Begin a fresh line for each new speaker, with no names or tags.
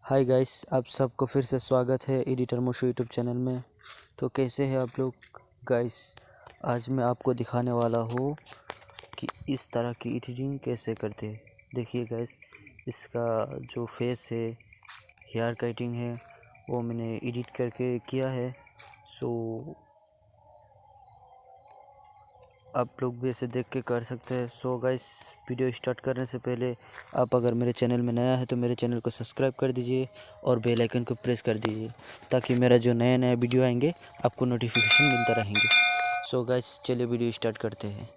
Hi guys, आप सबको फिर से स्वागत है एडिटर मोशो यूट्यूब चैनल में। तो कैसे हैं आप लोग गाइस? आज मैं आपको दिखाने वाला हूँ कि इस तरह की एडिटिंग कैसे करते हैं। देखिए गाइस, इसका जो फेस है, हेयर कटिंग है, वो मैंने एडिट करके किया है। सो आप लोग भी ऐसे देख के कर सकते हैं। सो गाइस, वीडियो स्टार्ट करने से पहले आप अगर मेरे चैनल में नया है तो मेरे चैनल को सब्सक्राइब कर दीजिए और बेल आइकन को प्रेस कर दीजिए, ताकि मेरा जो नया नया वीडियो आएंगे आपको नोटिफिकेशन मिलता रहेंगे। सो गाइस, चलिए वीडियो स्टार्ट करते हैं।